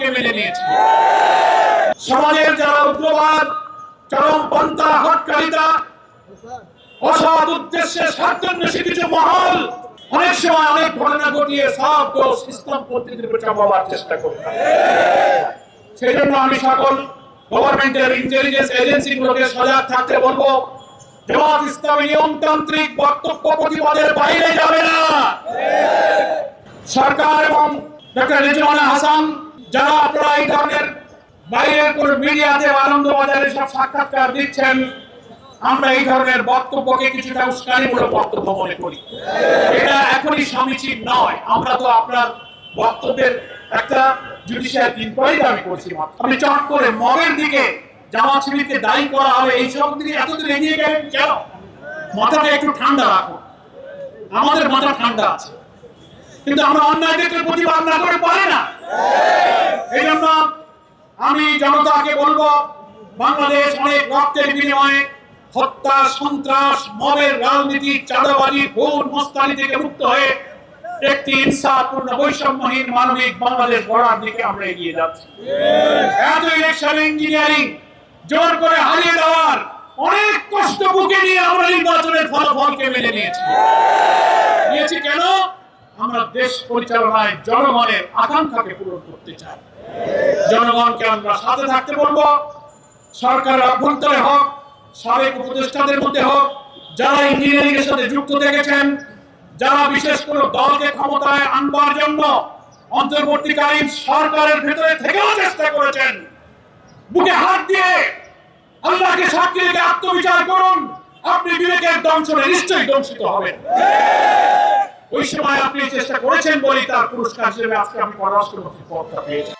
ফলকে মেনে নিয়েছে। সমাজের যারা উগ্রবাদ, চরমপন্থা, হটকারিতা, অসৎ উদ্দেশ্যে স্বার্থান্বেষী কিছু মহল অনেক সময় অনেক ঘটনা ঘটিয়ে সব দোষ ইসলামপন্থীদের উপর চাপাবার চেষ্টা করে। সেই জন্য আমি সকল গভর্নমেন্টের ইন্টেলিজেন্স এজেন্সিগুলোকে সজাগ থাকতে বলবো, জামাত ইসলামী নিয়মতান্ত্রিক বক্তব্য প্রতিবাদের বাইরে যাবে না। সরকার এবং ডক্টর রেজওয়ানা হাসান যারা আপনারা এই ধরনের বাইরের কোন মিডিয়াতে আনন্দবাজারে সব সাক্ষাৎকার দিচ্ছেন, আমরা এই ধরনের বক্তব্যকে কিছুটা উস্কানিমূলক বক্তব্য মনে করি। এটা এখনই সমীচীন নয়। আমরা তো আপনার বক্তব্যের একটা জুডিশিয়াল ইনকোয়ারি দাবি করছি। আপনি চট করে মবের দিকে জামাত শিবিরকে দায়ী করা হবে এইসব দিকে এতদিন এগিয়ে গেলেন কেন? মাথাটা একটু ঠান্ডা রাখুন। আমাদের মাথা ঠান্ডা আছে, কিন্তু আমরা অন্যায়দেরকে প্রতিবাদ না করে পারি না। এই জন্য আমি জনতাকে বলবো, বাংলাদেশ অনেক রক্তের বিনিময়ে হত্যা, সন্ত্রাস, মবের রাজনীতি, চাঁদাবাজি, খুন, মস্তানি থেকে মুক্ত হয়ে একটি ইনসাফপূর্ণ বৈষম্যহীন মানবিক বাংলাদেশ গড়ার দিকে আমরা এগিয়ে যাচ্ছি। এত ইলেকশন ইঞ্জিনিয়ারিং জোর করে হারিয়ে দেওয়ার অনেক কষ্ট বুকে নিয়ে আমরা নির্বাচনের ফলাফলকে মেনে নিয়েছি। কেন? আমরা দেশ পরিচালনায় জনগণের আকাঙ্ক্ষাকে পূরণ করতে চাই। জনগণকে আমরা সাথে থাকতে বলবো। সরকারের অভ্যন্তরে হোক, সাবেক উপদেষ্টাদের মধ্যে হোক, যারা ইঞ্জিনিয়ারিং এর সাথে যুক্ত থেকেছেন, যারা বিশেষ করে দলকে ক্ষমতায় আনবার জন্য অন্তর্বর্তীকালীন সরকারের ভেতরে থেকেও চেষ্টা করেছেন, বুকে হাত দিয়ে আল্লাহকে সাক্ষী রেখে আত্মবিচার করুন। আপনি বিবেকের দংশনে নিশ্চয়ই দংশিত হবেন। ওই সময় আপনি চেষ্টা করেছেন বলেই তার পুরস্কার হিসেবে আজকে আমি পররাষ্ট্রমন্ত্রীর পদটা পেয়েছি।